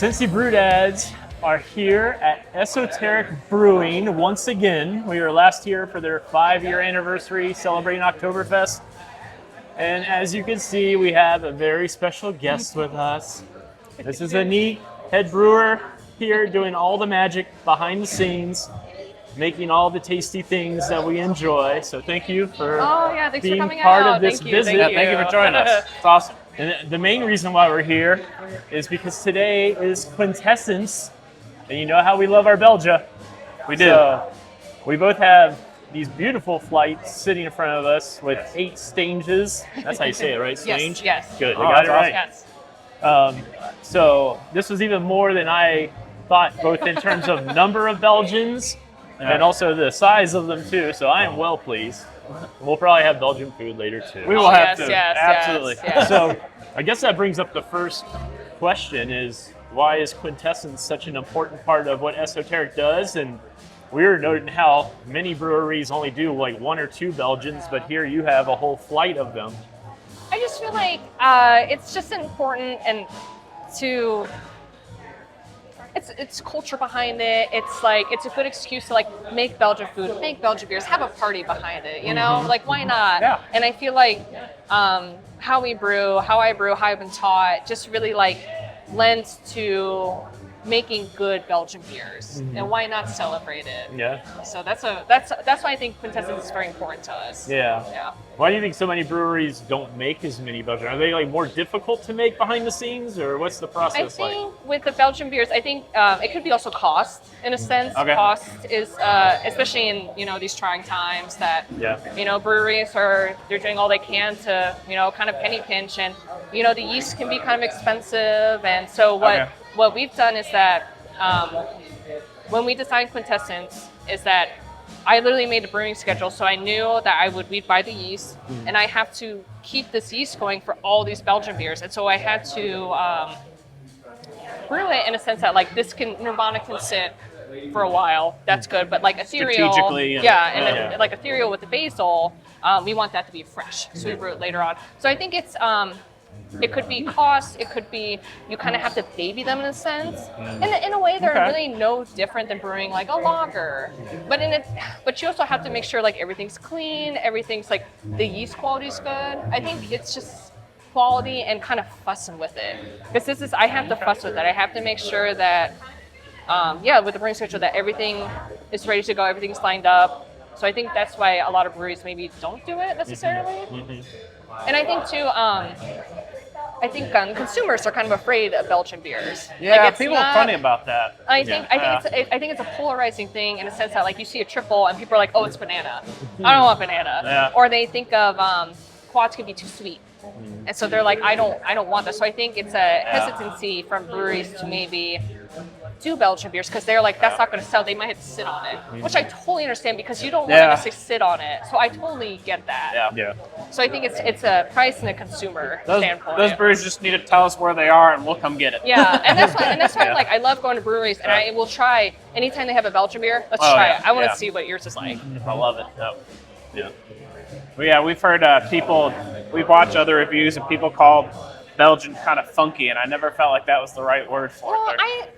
Cincy Brew Dads are here at Esoteric Brewing once again. We were last here for their 5-year anniversary celebrating Oktoberfest. And as you can see, we have a very special guest with us. This is Anique, head brewer here doing all the magic behind the scenes, making all the tasty things that we enjoy. So thank you for being part of this visit. Thank you for joining us. It's awesome. And the main reason why we're here is because today is Quintessence, and you know how we love our Belgia. We do. So we both have these beautiful flights sitting in front of us with 8 stages. That's how you say it, right? Stage? Yes. Good, I got it right. Yes. So this was even more than I thought, both in terms of number of Belgians and also the size of them too. So I am well pleased. We'll probably have Belgian food later too. We will have to. Yes, Absolutely. yes. So I guess that brings up the first question is, why is Quintessence such an important part of what Esoteric does? And we're noting how many breweries only do like 1 or 2 Belgians, but here you have a whole flight of them. I just feel like it's just important and to it's culture behind it. It's like it's a good excuse to like make Belgian food, make Belgian beers, have a party behind it. You know, like why not? Yeah. And I feel like how we brew, how I brew, how I've been taught, just really like lends to making good Belgian beers, and why not celebrate it? Yeah. So that's why I think Quintessence is very important to us. Yeah. Yeah. Why do you think so many breweries don't make as many Belgian? Are they like more difficult to make behind the scenes, or what's the process I think with the Belgian beers, I think it could be also cost in a sense. Okay. Cost is especially in these trying times that breweries they're doing all they can to kind of penny pinch, and the yeast can be kind of expensive, and so what we've done is that when we designed Quintessence is that I literally made a brewing schedule, so I knew that we'd buy the yeast, and I have to keep this yeast going for all these Belgian beers, and so I had to brew it in a sense that like Nirvana can sit for a while. That's good, but like ethereal, strategically, like ethereal with the basil, we want that to be fresh, so we brew it later on. So I think it's. It could be cost. It could be you kind of have to baby them in a sense. In a way, they're really no different than brewing like a lager. But you also have to make sure like everything's clean. Everything's like the yeast quality is good. I think it's just quality and kind of fussing with it. Because I have to fuss with it. I have to make sure that with the brewing schedule that everything is ready to go. Everything's lined up. So I think that's why a lot of breweries maybe don't do it necessarily. And I think too. Consumers are kind of afraid of Belgian beers. Yeah, like people are funny about that. I think it's a polarizing thing in a sense that like you see a triple and people are like, oh, it's banana. I don't want banana. Yeah. Or they think of quads could be too sweet, and so they're like, I don't want this. So I think it's a hesitancy from breweries to maybe do Belgian beers because they're like, that's not going to sell. They might have to sit on it, which I totally understand because you don't want to necessarily sit on it. So I totally get that. Yeah. So I think it's a price and a consumer standpoint. Those breweries just need to tell us where they are, and we'll come get it. Yeah, and that's why like I love going to breweries, and I will try anytime they have a Belgian beer. Let's try it. I want to see what yours is like. I love it. Yeah. Well, yeah, we've heard people. We've watched other reviews, and people call Belgian kind of funky, and I never felt like that was the right word for it. Well,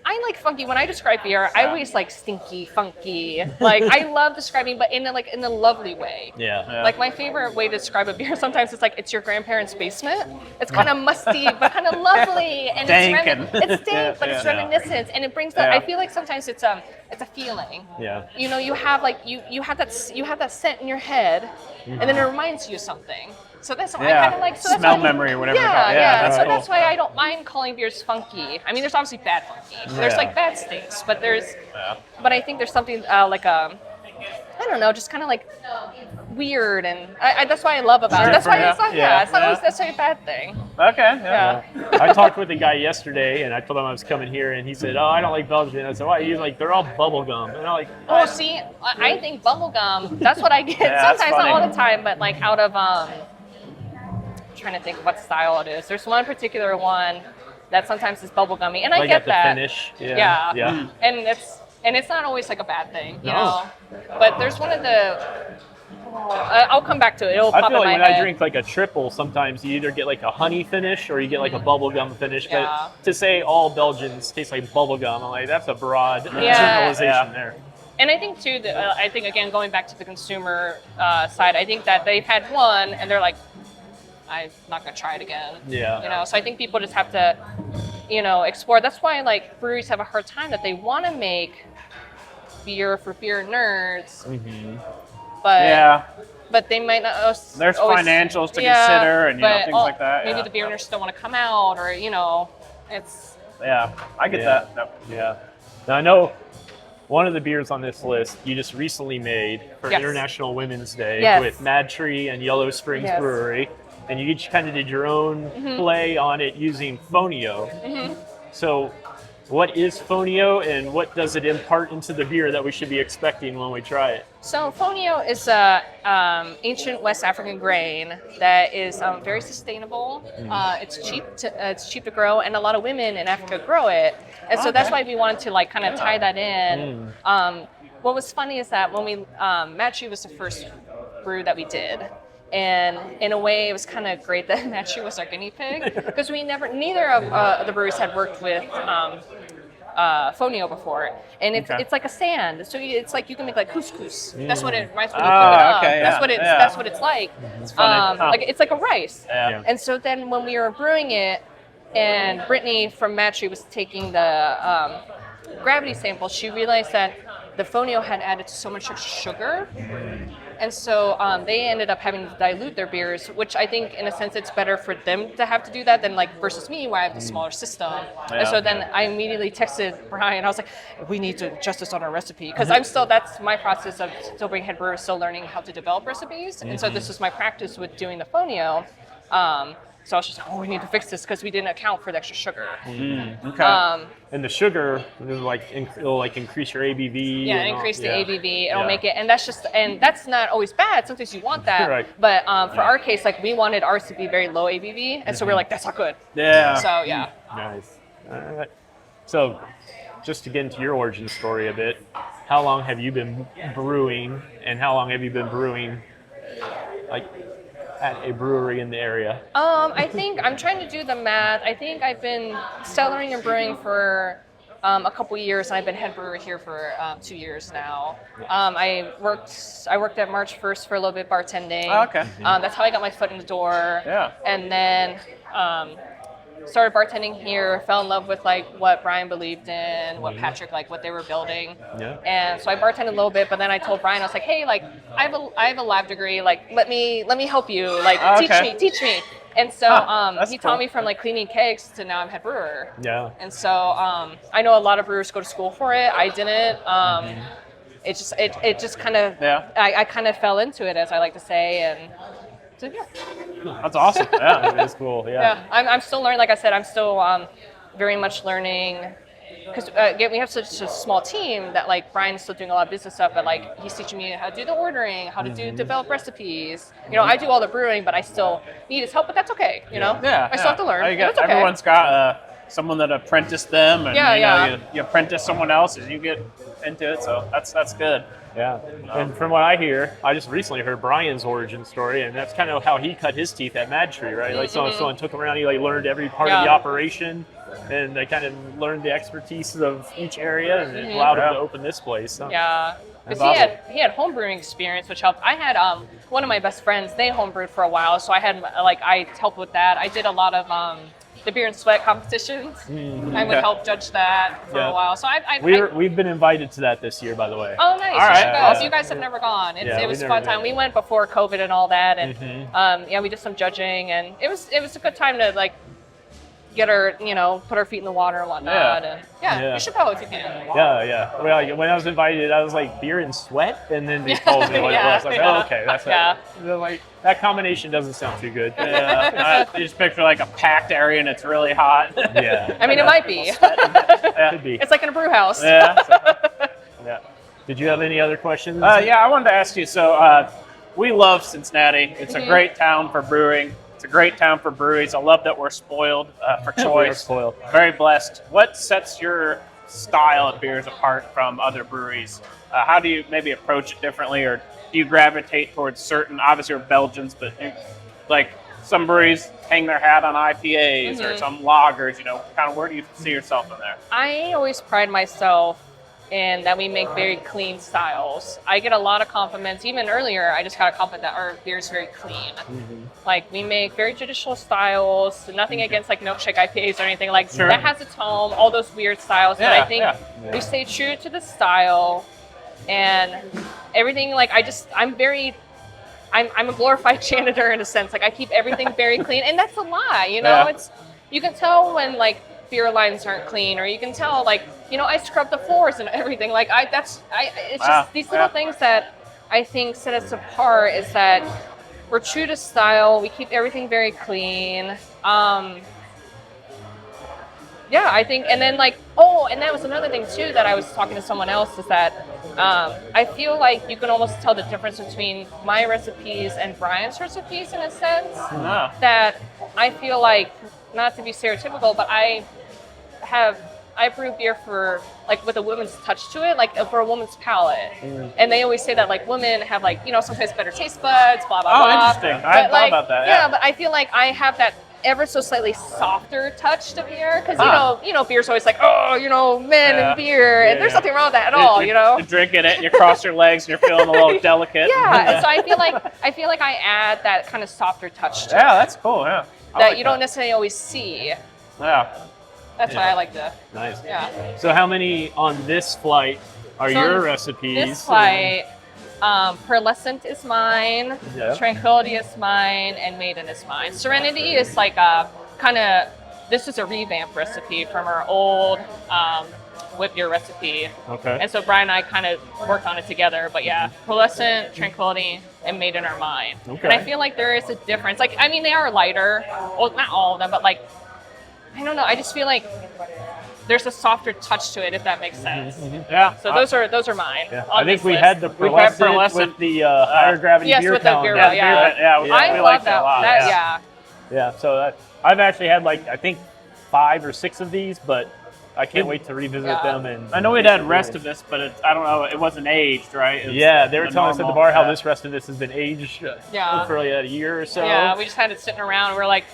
I like funky. When I describe beer, I always like stinky, funky. Like I love describing, but in a lovely way. Yeah. Like my favorite way to describe a beer sometimes it's like it's your grandparents' basement. It's kind of musty, but kind of lovely, and it's dank, but it's reminiscent, and it brings that. I feel like sometimes it's a feeling. Yeah. You have like you have that scent in your head, and then it reminds you of something. So that's why I kind of like smell memory or whatever. That's why I don't mind calling beers funky. I mean, there's obviously bad funky. There's like bad stinks, but but I think there's something like I don't know, just kind of like weird, and that's why I love about it. That's why it's not always necessarily a bad thing. Okay. Yeah. I talked with a guy yesterday, and I told him I was coming here, and he said, "Oh, I don't like Belgian." And I said, "Why?" He's like, "They're all bubblegum." And I'm like, "Oh, see, I think bubblegum. That's what I get sometimes, not all the time, but like out of trying to think of what style it is. There's one particular one that sometimes is bubblegummy, and I get that. Finish. Yeah. And it's not always like a bad thing, you know. But there's one of the I'll come back to it. It'll I pop feel in like my when head. I drink like a triple, sometimes you either get like a honey finish or you get like a bubblegum finish. Yeah. But to say all Belgians taste like bubblegum, I'm like, that's a broad Yeah. generalization there. And I think too, that, I think again, going back to the consumer side, I think that they've had one and they're like, I'm not gonna try it again. Yeah. You know, so I think people just have to, you know, explore. That's why like breweries have a hard time that they want to make beer for beer nerds, but they might not. There's always, financials to consider, and things like that. Maybe the beer nerds still want to come out, or you know, it's. Yeah, I get that. Yep. Yeah. Now I know one of the beers on this list you just recently made for Yes. International Women's Day Yes. with Mad Tree and Yellow Springs Yes. Brewery, and you each kind of did your own play on it using Fonio. So, what is Fonio, and what does it impart into the beer that we should be expecting when we try it? So Fonio is a ancient West African grain that is very sustainable. It's cheap to grow, and a lot of women in Africa grow it, and so that's why we wanted to like kind of tie that in. What was funny is that when we Mad Tree was the first brew that we did. And in a way, it was kind of great that Mad Tree was our guinea pig because neither of the breweries had worked with Fonio before, and it's like a sand. So it's like you can make like couscous. That's what it reminds me of. That's what it's like. It's funny. Like it's like a rice. Yeah. And so then when we were brewing it, and Brittany from Mad Tree was taking the gravity sample, she realized that the Fonio had added so much sugar. And so they ended up having to dilute their beers, which I think, in a sense, it's better for them to have to do that than like versus me, where I have the smaller system. And so then I immediately texted Brian. I was like, "We need to adjust this on our recipe," because that's my process of still being head brewer, still learning how to develop recipes. And so this is my practice with doing the Fonio. So I was just like, we need to fix this because we didn't account for the extra sugar. Okay. And the sugar, it'll increase your ABV. Yeah, increase the ABV. It'll make it, and that's not always bad. Sometimes you want that. Right. But for our case, like we wanted ours to be very low ABV, and so we're like, that's not good. Yeah. So yeah. Nice. All right. So, just to get into your origin story a bit, how long have you been brewing, and how long have you been brewing, like, at a brewery in the area? I think I'm trying to do the math. I think I've been cellaring and brewing for a couple years, and I've been head brewer here for 2 years now. I worked at March 1st for a little bit bartending. Oh, okay. That's how I got my foot in the door. Yeah. And then started bartending here, fell in love with like what Brian believed in, what Patrick, like what they were building. Yeah. And so I bartended a little bit, but then I told Brian, I was like, hey, like I have a lab degree, like let me help you, like teach me. And so he taught me from like cleaning kegs to now I'm head brewer. Yeah. And so I know a lot of brewers go to school for it. I didn't. It just kind of I kind of fell into it, as I like to say, and so yeah. That's awesome. Yeah. That is cool. Yeah, I'm still learning. Like I said, I'm still very much learning because again, we have such a small team that like Brian's still doing a lot of business stuff, but like he's teaching me how to do the ordering, how to develop recipes. You know, I do all the brewing, but I still need his help. But that's okay. You know, I still have to learn. It's okay. Everyone's got someone that apprenticed them, and you apprentice someone else, and you get into it. So that's good. Yeah, and from what I hear, I just recently heard Brian's origin story, and that's kind of how he cut his teeth at Mad Tree, right? Like someone took him around, he like learned every part of the operation, and they kind of learned the expertise of each area, and it allowed him to open this place. So. Yeah, because he had home brewing experience, which helped. I had one of my best friends; they home brewed for a while, so I had I helped with that. I did a lot of the beer and sweat competitions. I would help judge that for a while. So we've been invited to that this year, by the way. Oh, nice! All right. You guys have never gone. It was a fun time. We went before COVID and all that, and we did some judging, and it was a good time to like get our put our feet in the water and whatnot. And you should go if you can. Yeah. Well, when I was invited, I was like beer and sweat, and then they told me what it was. Like, oh, okay, that's it. Like that combination doesn't sound too good. Yeah, you just picture like a packed area and it's really hot. Yeah. I mean, it might be. Could be. It's like in a brew house. Yeah. Yeah. Did you have any other questions? Yeah, I wanted to ask you. So we love Cincinnati. It's a great town for brewing. It's a great town for breweries. I love that we're spoiled for choice. We're spoiled. Very blessed. What sets your style of beers apart from other breweries? How do you maybe approach it differently, or do you gravitate towards certain? Obviously, we're Belgians, but like some breweries hang their hat on IPAs or some lagers. You know, kind of where do you see yourself in there? I always pride myself in that we make very clean styles. I get a lot of compliments. Even earlier, I just got a compliment that our beer is very clean. Like, we make very traditional styles. Nothing against like milkshake IPAs or anything. Like that has its home. All those weird styles. But I think we stay true to the style and everything. Like I'm a glorified janitor in a sense. Like I keep everything very clean, and that's a lie. You know, you can tell when like beer lines aren't clean, or you can tell like, you know, I scrub the floors and everything. Like it's just these little things that I think set us apart, is that we're true to style. We keep everything very clean. Yeah, I think, and then like, and that was another thing too that I was talking to someone else, is that I feel like you can almost tell the difference between my recipes and Brian's recipes in a sense. That I feel like, not to be stereotypical, but I brew beer for like with a woman's touch to it, like for a woman's palate. And they always say that like women have like, you know, sometimes better taste buds, blah blah blah. Interesting. I hadn't thought about that. Yeah, but I feel like I have that ever so slightly softer touch to beer, because you know, beer's always like, oh, you know, men and beer, and there's nothing wrong with that at all. You know, you're drinking it and you cross your legs and you're feeling a little delicate. And so I feel like I add that kind of softer touch to it. Yeah, that's cool. Yeah, that you don't necessarily always see. Yeah, that's why I like to. Nice. Yeah. So how many on this flight are your recipes? This flight, Pearlescent is mine, Tranquility is mine, and Maiden is mine. Serenity is like a kind of, this is a revamp recipe from our old whip beer recipe. Okay. And so Brian and I kind of worked on it together. But yeah, Pearlescent, Tranquility, and Maiden are mine. Okay. And I feel like there is a difference. Like, I mean, they are lighter. Well, not all of them, but like, I don't know. I just feel like there's a softer touch to it, if that makes sense. Yeah. So those are mine. Yeah. I think we had the Pearlescent with the higher gravity beer with the beer. I love that a lot. Yeah. So I've actually had like, I think 5 or 6 of these, but I can't wait to revisit them. And I know we'd had rest of this, but I don't know, it wasn't aged, right? They were telling us at the bar how this rest of this has been aged for like a year or so. Yeah, we just had it sitting around. And we're like,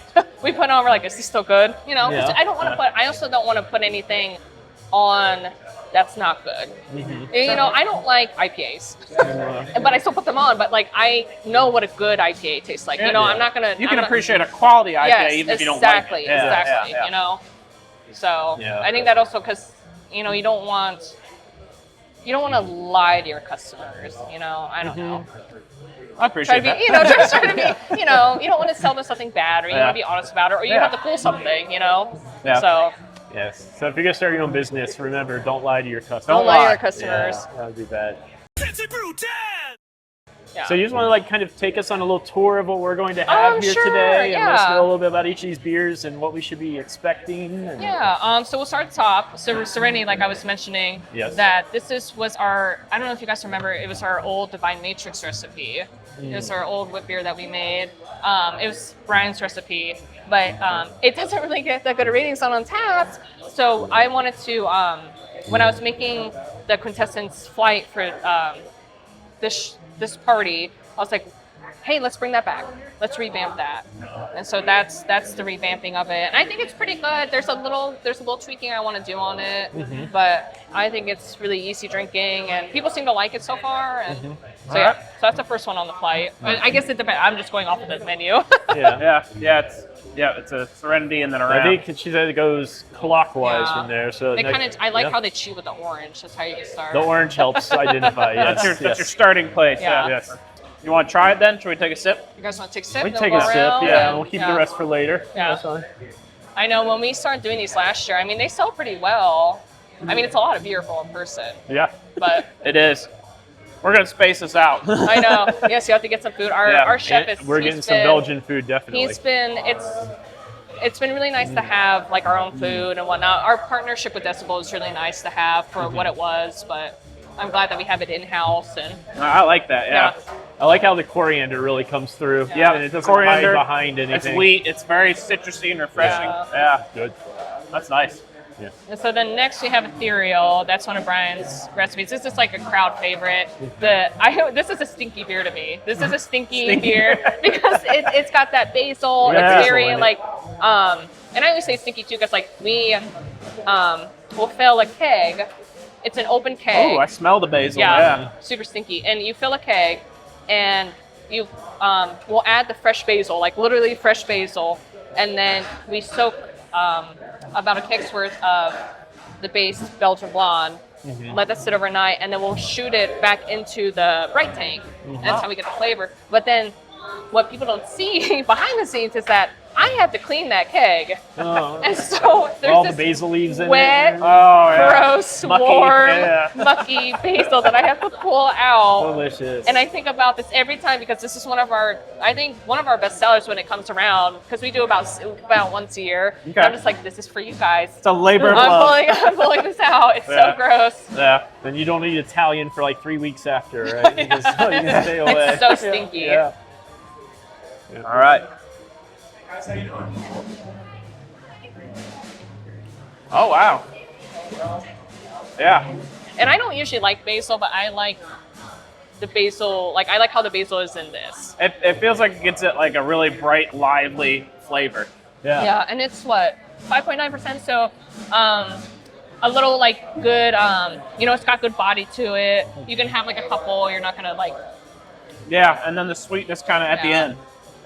we put it on. We're like, is this still good? You know, I don't want to put. I also don't want to put anything on that's not good. You know, I don't like IPAs, but I still put them on. But like, I know what a good IPA tastes like. You know, I'm not gonna. You can appreciate a quality IPA even if you don't like it. Exactly. You know. So I think that also, because you know, you don't want to lie to your customers. You know, I don't know. I appreciate that. You know, just try to be. You know, you don't want to sell them something bad, or you want to be honest about it, or you have to pull something. You know. So. Yes. So if you're gonna start your own business, remember, don't lie to your customers. Don't lie to your customers. That would be bad. Yeah. So you just want to like kind of take us on a little tour of what we're going to have here today, and let us know a little bit about each of these beers and what we should be expecting. And... So we'll start at the top. So Serenity, like I was mentioning, that was our, I don't know if you guys remember, it was our old Divine Matrix recipe. It was our old whip beer that we made. It was Brian's recipe, but it doesn't really get that good of ratings on Untappd. So I wanted to, when I was making the Quintessence flight for this party, I was like, hey, let's bring that back. Let's revamp that. And so that's the revamping of it. And I think it's pretty good. There's a little tweaking I want to do on it, but I think it's really easy drinking, and people seem to like it so far. And so so that's the first one on the flight. I guess it depends. I'm just going off of the menu. It's a Serenity and then around. I think she said it goes clockwise from there. So I like how they chew with the orange. That's how you get started. The orange helps identify. That's your starting place. Yes. You want to try it then? Should we take a sip? You guys want to take a sip? We take a sip, and we'll keep the rest for later. Yeah. That's fine. I know when we started doing these last year, I mean, they sell pretty well. I mean, it's a lot of beer for one person. Yeah. But it is. We're going to space this out. I know. Yes, you have to get some food. Our chef is... We're getting some Belgian food, definitely. It's been really nice to have like our own food and whatnot. Our partnership with Decibel is really nice to have for what it was, but I'm glad that we have it in-house. And I like that, yeah. I like how the coriander really comes through. Yeah, and it doesn't hide behind anything. It's wheat. It's very citrusy and refreshing. Yeah. Good. That's nice. Yeah. And so then next we have Ethereal. That's one of Brian's recipes. This is like a crowd favorite. This is a stinky beer to me. This is a stinky beer because it's got that basil. Yeah. It's very like, and I always say stinky too because like we will fill a keg. It's an open keg. Oh, I smell the basil. Yeah, super stinky. And you fill a keg, and you will add the fresh basil, like literally fresh basil, and then we soak about a keg's worth of the base Belgian blonde, let that sit overnight, and then we'll shoot it back into the bright tank. That's how we get the flavor. But then what people don't see behind the scenes is that I have to clean that keg. And so there's all this the basil leaves in wet, it. gross, Mucky, warm, mucky basil that I have to pull out. Delicious. And I think about this every time because this is one of our best sellers when it comes around because we do about once a year. Okay. And I'm just like, this is for you guys. It's a labor of love. I'm pulling this out. It's so gross. Yeah. Then you don't eat Italian for like 3 weeks after, right? You can stay away. It's so stinky. Yeah. All right. Oh, wow. Yeah. And I don't usually like basil, but I like the basil. Like I like how the basil is in this. It feels like it gets it like a really bright, lively flavor. Yeah. Yeah, and it's what 5.9%. So a little like good. It's got good body to it. You can have like a couple. You're not gonna like. Yeah, and then the sweetness kind of at the end.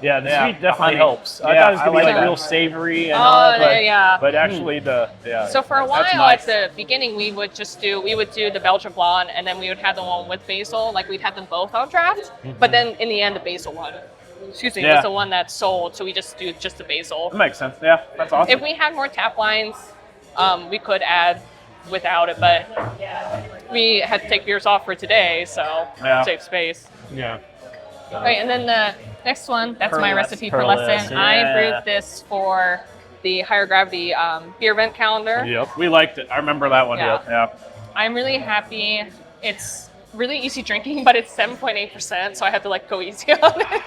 Yeah, the sweet definitely honey. helps. I Yeah, thought it was I gonna be like like that. real savory and all that, but, but actually So for a while That's nice. at the beginning, we would do the Belgian blonde, and then we would have the one with basil. Like we'd have them both on draft, but then in the end, the basil one. Excuse me, Yeah. was the one that's sold. So we just do just the basil. That makes sense. Yeah, that's awesome. If we had more tap lines, we could add without it, but we had to take beers off for today, so save space. Yeah. Right, and then the next one, that's my Perlescent. recipe for lesson. I Yeah. brewed this for the higher gravity beer event calendar. Yep. We liked it. I remember that one. Yeah. Yeah. I'm really happy. It's really easy drinking, but it's 7.8%, so I had to like go easy on it.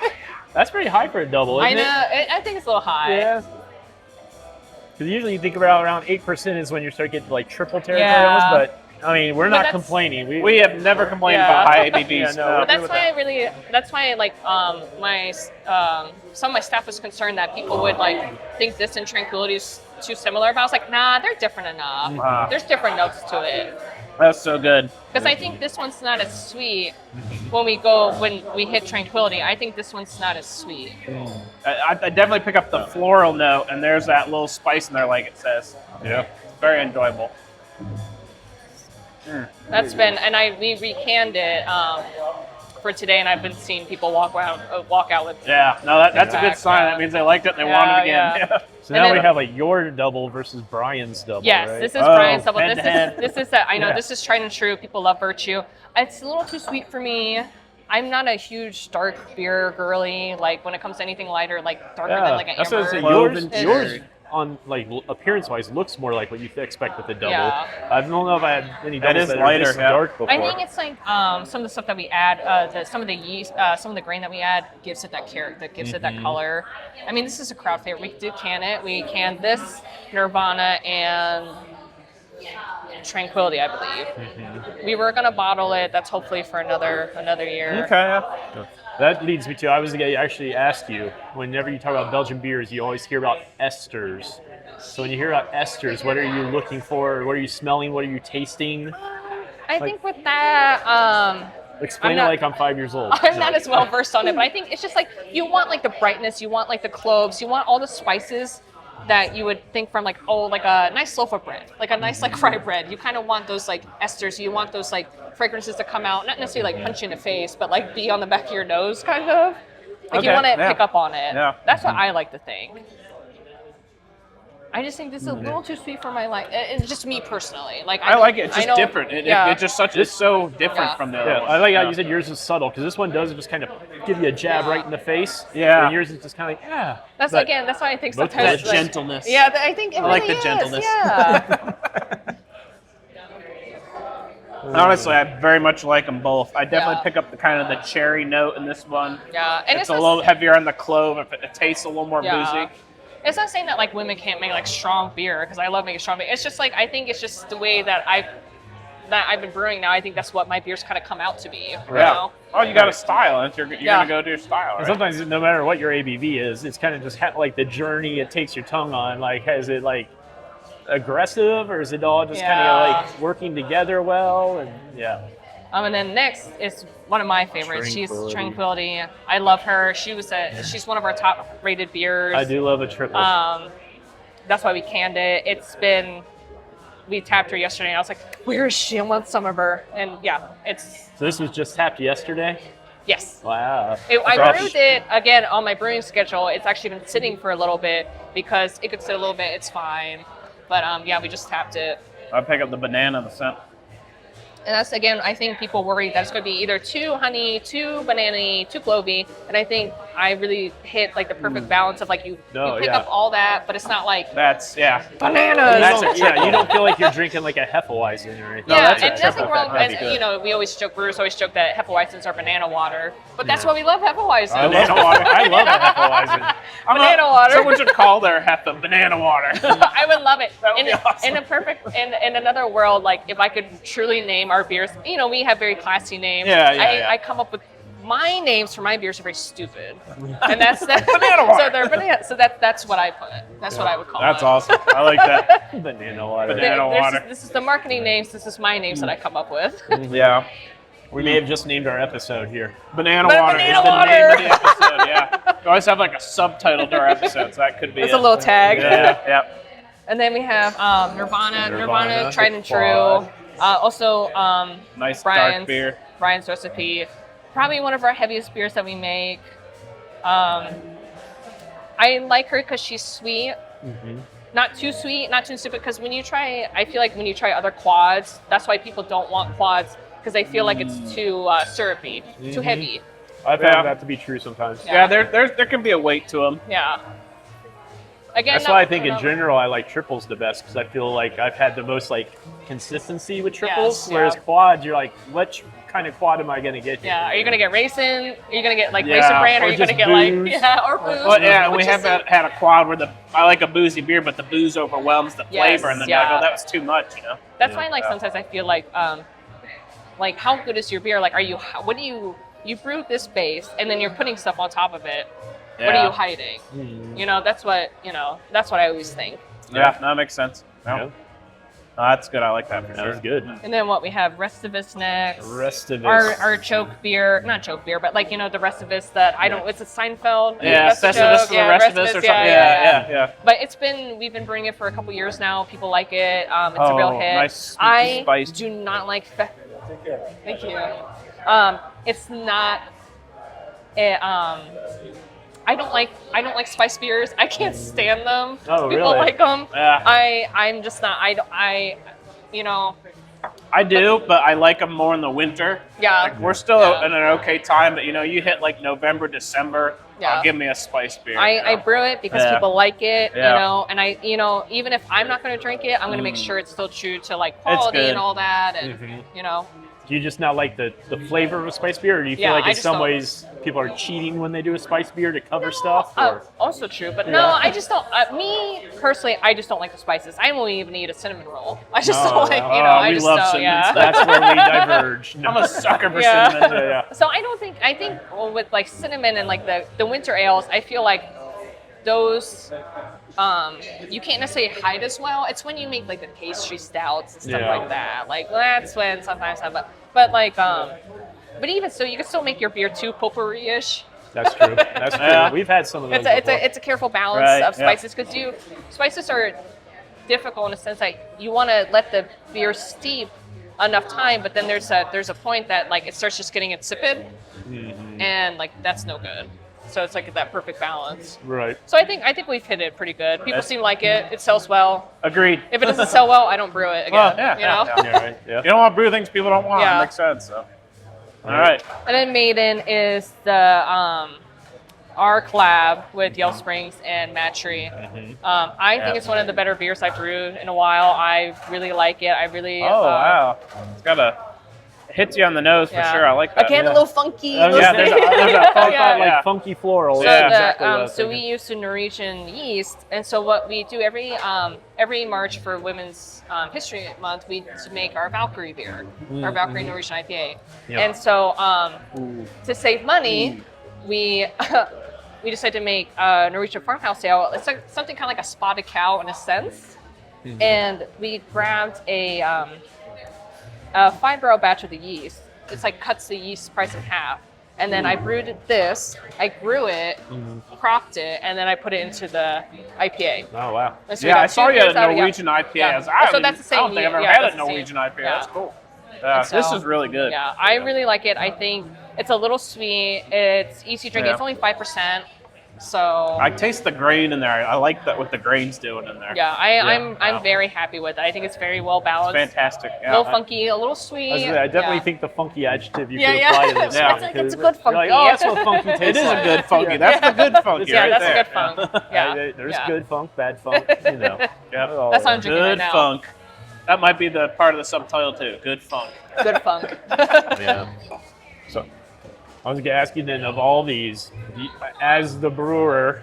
That's pretty high for a double, I isn't know. it? I think it's a little high. Yeah. Because usually you think about around 8% is when you start getting like triple territory Yeah. almost, but I mean, we're not that's- complaining. We have never complained Yeah. about high ABVs. Yeah, no, No. But that's why like some of my staff was concerned that people would like think this and Tranquility is too similar, but I was like, nah, they're different enough. Wow. There's different notes to it. That's so good. Because I think this one's not as sweet when we hit Tranquility. I think this one's not as sweet. I definitely pick up the floral note, and there's that little spice in there, like it says. Yeah. It's very enjoyable. That's been, and we recanned it for today, and I've been seeing people walk out with. Yeah, no, that's a good sign. That means they liked it and they want it again. Yeah. So And now then- we have like your double versus Brian's double, Yes, right? this is Brian's double. head to head. This is I know this is tried and true. People love Virtue. It's a little too sweet for me. I'm not a huge dark beer girly. Like when it comes to anything lighter, like darker than like an that's what I amber. say. Cloven Yours cherry. on like appearance-wise looks more like what you expect with the double. Yeah. I don't know if I had any That doubles is that lighter, are this yeah. dark before. I think it's like some of the stuff that we add, some of the yeast, some of the grain that we add gives it that character, that gives it that color. I mean, this is a crowd favorite. We did can it. We canned this, Nirvana, and Tranquility, I believe. We were gonna bottle it. That's hopefully for another year. Okay. Yeah. That leads me to, I was going to actually ask you, whenever you talk about Belgian beers, you always hear about esters. So when you hear about esters, what are you looking for? What are you smelling? What are you tasting? I think with that, Explain I'm it not- like I'm 5 years old. I'm not as well versed on it, but I think it's just like you want like the brightness, you want like the cloves, you want all the spices that you would think from like a nice loaf of bread, like a nice like fry bread. You kind of want those like esters. You want those like fragrances to come out, not necessarily like punch you in the face, but like be on the back of your nose, kind of. Like you Okay, want to yeah. pick up on it. Yeah. That's what I like to think. I just think this is a little too sweet for my life. It's just me personally. Like I like it. It's I just know- different. yeah. It's so different Yeah. from the other Yeah, one. I like how you said yours is subtle, because this one does just kind of give you a jab right in the face. Yeah. And yours is just kind of like, yeah. That's But again. That's why I think both sometimes that it's like- gentleness. Yeah, I think it I like really the is, gentleness. Yeah. Honestly, I very much like them both. I definitely Yeah. pick up the kind of the cherry note in this one. Yeah, and It's a little heavier on the clove. It tastes a little more Yeah. boozy. It's not saying that like women can't make like strong beer, because I love making strong beer. It's just like, I think it's just the way that I've been brewing now. I think that's what my beers kind of come out to be. You know? Oh, you got a style, and you're gonna go do your style. And Right? sometimes, no matter what your ABV is, it's kind of just like the journey it takes your tongue on. Like, is it like aggressive, or is it all just kind of like working together well? And And then next is one of my favorites. She's Tranquility. I love her. She's one of our top rated beers. I do love a triple. That's why we canned it. We tapped her yesterday, and I was like, where is she? I want some of her. And So this was just tapped yesterday? Yes. Wow. I brewed it, again, on my brewing schedule. It's actually been sitting for a little bit, because it could sit a little bit, it's fine. But we just tapped it. I pick up the banana, the scent. And that's, again, I think people worry that it's going to be either too honey, too banana-y, too clovey. And I think I really hit like the perfect balance of like you pick up all that, but it's not like bananas. You don't feel like you're drinking like a Hefeweizen or anything. And nothing wrong. We always joke, brewers always joke that Hefeweizens are banana water, but that's why we love Hefeweizen. Banana water. I love a Hefeweizen. Banana water. Someone should call their Hefe banana water. I would love it. That would be awesome. In another world, like if I could truly name our beers, we have very classy names. I come up with my names for my beers are very stupid, and that's banana water. So they're banana. So that's what I put. That's what I would call it. That's awesome. I like that. Banana water. Banana water. This is the marketing names. This is my names that I come up with. Yeah. We may have just named our episode here. Banana water. Banana is the water. name of the episode. Yeah. We always have like a subtitle to our episodes. That could be. It's a little tag. Yeah. And then we have Nirvana, tried and true. Also, nice Brian's dark beer. Brian's recipe. Probably one of our heaviest beers that we make. I like her because she's sweet. Mm-hmm. Not too sweet, not too stupid. Because I feel like when you try other quads, that's why people don't want quads, because they feel like it's too syrupy, too heavy. I've found that to be true sometimes. Yeah, there can be a weight to them. Yeah. Again, that's why I think in general I like triples the best, because I feel like I've had the most like consistency with triples. Whereas quads, you're like, which kind of quad am I going to get here? Yeah, are you going to get raisin? Are you going to get like raisin bran? Or are you going to get booze? or booze? Well, we have had a quad where I like a boozy beer, but the booze overwhelms the flavor, and then you're like, oh, that was too much, That's why sometimes I feel like how good is your beer? Like, you brewed this base, and then you're putting stuff on top of it. Yeah. What are you hiding? Mm. That's what I always think. Yeah, that makes sense. No. Yeah. No, that's good. I like that for sure. That's good. And then what we have, Restivus next. Restivus. Our choke beer, not choke beer, but like, the Restivus that it's a Seinfeld. Yeah, Festivus for the Restivus or something. Yeah. But we've been brewing it for a couple years now. People like it. It's a real hit. Nice I do not like Thank you. It's not I don't like spice beers. I can't stand them. Oh, People really? like them. Yeah. I'm just not. I do, but I like them more in the winter. Yeah. Like, we're still in an okay time, but you hit like November, December. Yeah. Give me a spice beer. I brew it because people like it, Yeah. and I, even if I'm not going to drink it, I'm going to make sure it's still true to like quality and all that, and Do you just not like the flavor of a spice beer, or do you feel like in some ways people are cheating when they do a spice beer to cover stuff? Also true, but no, I just don't. Me personally, I just don't like the spices. I won't even eat a cinnamon roll. I just don't like, I we just love don't. cinnamon. Yeah. That's where we diverge. No. I'm a sucker for cinnamon. Yeah. So I think with like cinnamon and like the winter ales, I feel like those you can't necessarily hide as well. It's when you make like the pastry stouts and stuff like that. Like that's when sometimes but like but even so, you can still make your beer too potpourri-ish. That's true. That's true. We've had some of those. It's a careful balance of spices, because spices are difficult in a sense that you want to let the beer steep enough time, but then there's a point that like it starts just getting insipid, and like that's no good. So it's like that perfect balance. Right. So I think we've hit it pretty good. People seem like it. It sells well. Agreed. If it doesn't sell well, I don't brew it again. Well, Yeah, right. You don't want to brew things people don't want. Yeah. It makes sense. So. All right. And then Maiden is the our collab with Yellow Springs and Mad Tree. I think it's one of the better beers I've brewed in a while. I really like it. I really. Oh wow! It's got a hits you on the nose for sure. I like that. Again, a little funky. Yeah, there's a funk, Yeah. like funky floral. So, That's Yeah. exactly what I was so thinking. we use the Norwegian yeast, and so what we do every March for Women's History Month, we make our Valkyrie beer, our Valkyrie Norwegian IPA. Yep. And so to save money, we we decided to make a Norwegian farmhouse ale. It's like something kind of like a spotted cow in a sense, and we grabbed a 5-barrel batch of the yeast. It's like cuts the yeast price in half. And then I brewed this, I grew it, cropped it, and then I put it into the IPA. Oh, wow. And so we Yeah, got I saw 2 you had beers a out of- Norwegian IPA. Yeah. I So that's the same don't think I've year. ever Yeah, had that's a the same. Norwegian IPA. Yeah. That's cool. And This so- is really good. Yeah, I really like it. I think it's a little sweet. It's easy drinking. Yeah. It's only 5%. So I taste the grain in there. I like that what the grain's doing in there. yeah, I'm very happy with it. I think it's very well balanced. Fantastic. A Yeah. little funky, a little sweet. I definitely yeah. think the funky adjective you Yeah, could yeah. apply to this. Yeah. one, It's a 'cause good funky. You're like, oh, that's what funky tastes It is like. a good funky. That's the good funky Yeah, right that's there. a good funk. Yeah, There's yeah. good funk, bad funk, you know. Yep. Oh, That's what I'm drinking right Good now. funk. That might be the part of the subtitle too. Good funk. Good funk. Yeah. So, I was going to ask you then, of all these, as the brewer,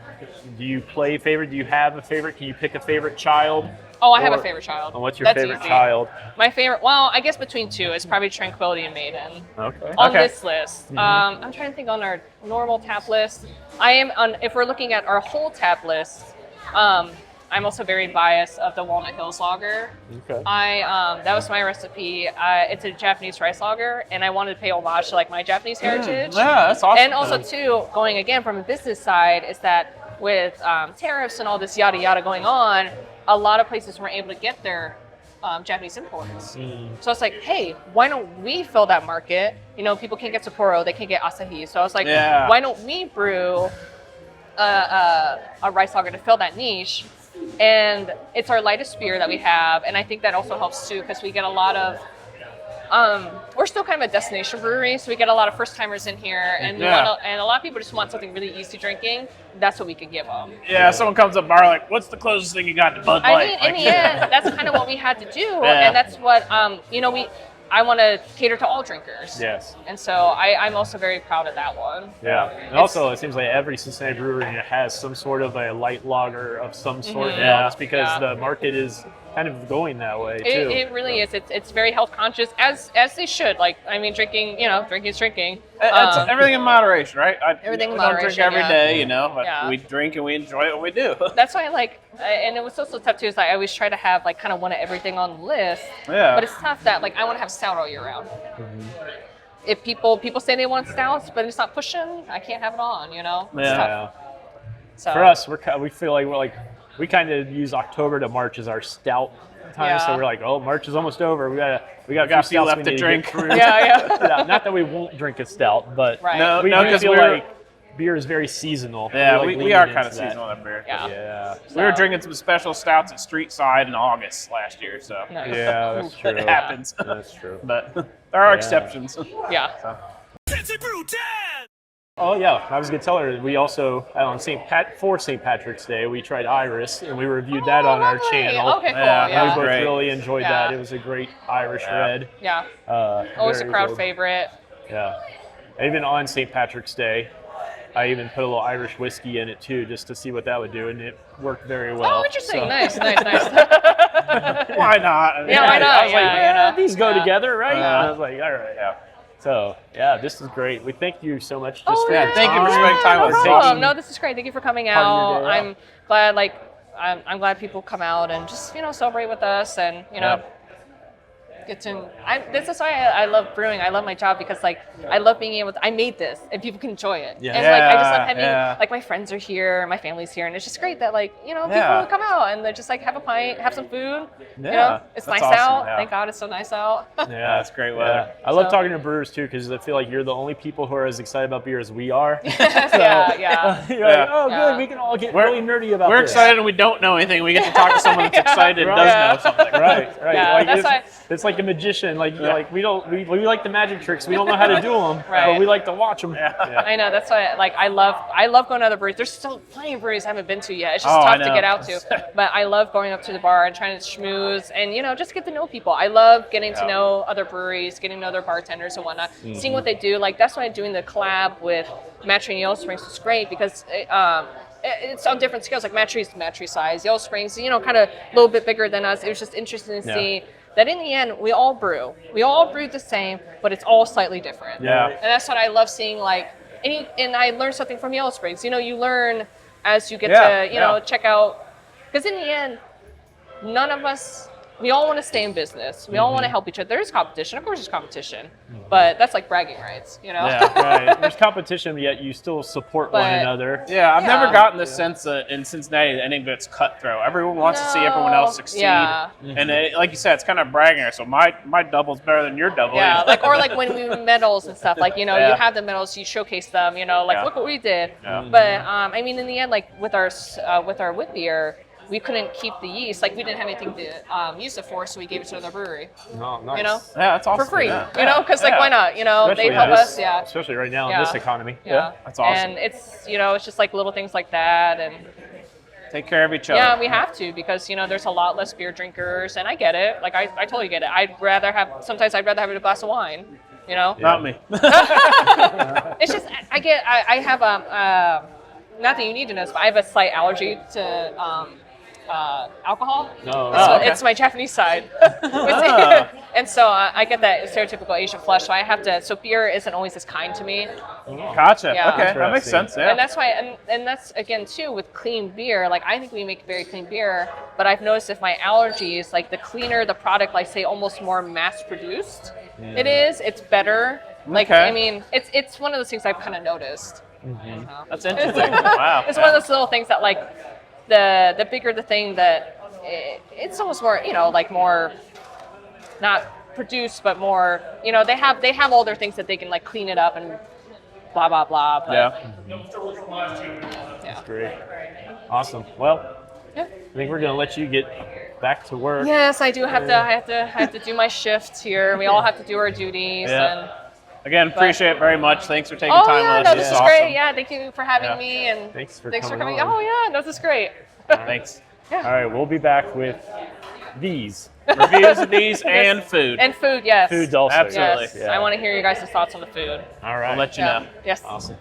do you play favorite? Do you have a favorite? Can you pick a favorite child? Oh, I have a Or- favorite child. And what's your That's favorite easy. child? My favorite, well, I guess between two, it's probably Tranquility and Maiden. Okay. On Okay. this list, I'm trying to think on our normal tap list. If we're looking at our whole tap list, I'm also very biased of the Walnut Hills Lager. Okay. That was my recipe. It's a Japanese rice lager, and I wanted to pay homage to like my Japanese heritage. Yeah, that's awesome. And also too, going again from a business side, is that with tariffs and all this yada yada going on, a lot of places weren't able to get their Japanese imports. So it's like, hey, why don't we fill that market? You know, people can't get Sapporo, they can't get Asahi. So I was like, Yeah. why don't we brew a rice lager to fill that niche? And it's our lightest beer that we have, and I think that also helps too because we get a lot of. We're still kind of a destination brewery, so we get a lot of first timers in here, and and a lot of people just want something really easy drinking. That's what we could give them. Yeah, someone comes up bar like, "What's the closest thing you got to Bud Light?" I mean, in the end, that's kind of what we had to do, Yeah. and that's what I want to cater to all drinkers. Yes. And so I'm also very proud of that one. Yeah. And also, it seems like every Cincinnati brewery has some sort of a light lager of some sort now. It's because the market is kind of going that way too. It really is. It's very health conscious, as they should. Like, I mean, drinking is drinking. It's everything in moderation, right? Everything in we don't drink moderation, every yeah. day, you know, but Yeah. we drink and we enjoy what we do. That's why I like, and it was also tough too. Is I always try to have like kind of one of everything on the list. Yeah. But it's tough that like I want to have stout all year round. If people say they want stouts, but it's not pushing, I can't have it on. You know. It's Yeah. tough. So, For us, we feel like we kind of use October to March as our stout time. So Yeah. we're like, oh, March is almost over. We got a got few a few stouts left we to need drink. get through. Yeah. Not that we won't drink a stout, but Right. No, we no, do 'cause feel we're- like beer is very seasonal. Yeah, like we leaning are into kind of that. seasonal at beer. Yeah. Yeah. We were So- drinking some special stouts at Street Side in August last year, so Nice. Yeah, that's true. it happens. That's true. But there are exceptions. Yeah. Oh yeah, I was gonna tell her we also on for St. Patrick's Day we tried Iris and we reviewed that on our lovely. channel. Okay, cool. Yeah, Yeah. We both Great. really enjoyed Yeah. that. It was a great Irish Yeah. red. Yeah. Always a Very crowd good. favorite. Yeah. Even on St. Patrick's Day, I even put a little Irish whiskey in it too, just to see what that would do, and it worked very well. Oh, interesting. So- Nice. Why not? I mean, Yeah, why not? I was like, Yeah, you know. these go Yeah. together, right? Yeah. And I was like, all right. Yeah. So, yeah, this is great. We thank you so much. Oh, yeah, thank you for spending time no with us. problem. No, this is great. Thank you for coming Part of out. your day, yeah. I'm glad, I'm glad people come out and just celebrate with us and get to. This is why I love brewing. I love my job because I love being able to. I made this and people can enjoy it. Yeah. And I just love having Yeah. my friends are here, my family's here, and it's just great that people Yeah. come out and they're just have a pint, have some food. Yeah. It's That's nice awesome, out. yeah. Thank God it's so nice out. Yeah, it's great weather. I love So- talking to brewers too, because I feel like you're the only people who are as excited about beer as we are. yeah. You're like, Yeah. oh, Yeah. good, we can all get We're- really nerdy about We're this. excited and we don't know anything. We get to talk to someone that's excited and Yeah. does know something. Right. Yeah, Like, that's why. it's like like a magician. Like we like the magic tricks. We don't know how to do them, Right. but we like to watch them. I know, that's why I love going to other breweries. There's still plenty of breweries I haven't been to yet. It's just Oh, I tough to know. get out to. But I love going up to the bar and trying to schmooze and just get to know people. I love getting to know other breweries, getting to know their bartenders and whatnot, seeing what they do. Like that's why doing the collab with Mattree and Yellow Springs was great because it's on different scales. Like Mattree size, Yellow Springs, kind of a little bit bigger than us. It was just interesting to see that in the end, we all brew. We all brew the same, but it's all slightly different. Yeah. And that's what I love seeing. Like, and I learned something from Yellow Springs. You learn as you get to, check out. Because in the end, none of us, we all want to stay in business. We all want to help each other. There's competition. Of course there's competition. But that's like bragging rights, Yeah, right. There's competition, yet you still support one another. Yeah, I've never gotten the sense that in Cincinnati that any of it's cutthroat. Everyone wants to see everyone else succeed. Yeah. And like you said, it's kind of bragging. So my double's better than your double. Yeah, like when we win medals and stuff, like, you have the medals, you showcase them, look what we did. Yeah. But, I mean, in the end, like with our wheat beer, we couldn't keep the yeast. Like, we didn't have anything to use it for, so we gave it to another brewery. Oh, nice. Yeah, that's awesome. For free. Yeah. Because, why not? Especially they help us, Especially right now in this economy. Yeah. That's awesome. And it's, it's just like little things like that. And take care of each other. yeah, we have to because, there's a lot less beer drinkers. And I get it. Like, I totally get it. Sometimes I'd rather have a glass of wine, Not me. It's just, I have, not that you need to know this, but I have a slight allergy to alcohol. No. It's my Japanese side. And so I get that stereotypical Asian flush, so I have to, so beer isn't always as kind to me. Gotcha. Yeah. Okay, that makes sense. Yeah. And that's why, and that's again too with clean beer. Like I think we make very clean beer, but I've noticed if my allergies, like the cleaner the product, like say almost more mass produced it is, it's better. Like I mean, it's one of those things I've kind of noticed. Mm-hmm. So. That's interesting. Wow. It's one of those little things that like the bigger the thing that it's almost more, like more not produced, but more, they have all their things that they can like clean it up and blah, blah, blah. But, Yeah. Yeah. Great. Awesome. Well, Yeah. I think we're going to let you get back to work. Yes, I do have to. I have to do my shifts here. We all have to do our duties. Yeah. And Again, appreciate it very much. Thanks for taking oh time yeah, with no, us. this This is is great. awesome. Yeah, thank you for having me and Thanks for coming. coming. Oh yeah, no, this is great. Thanks. All right, we'll be back with these. Reviews of these and food. And food, yes. Foods also. Absolutely. Yes, I want to hear your guys' thoughts on the food. All right. We'll let you Yeah. know. Yes. Awesome.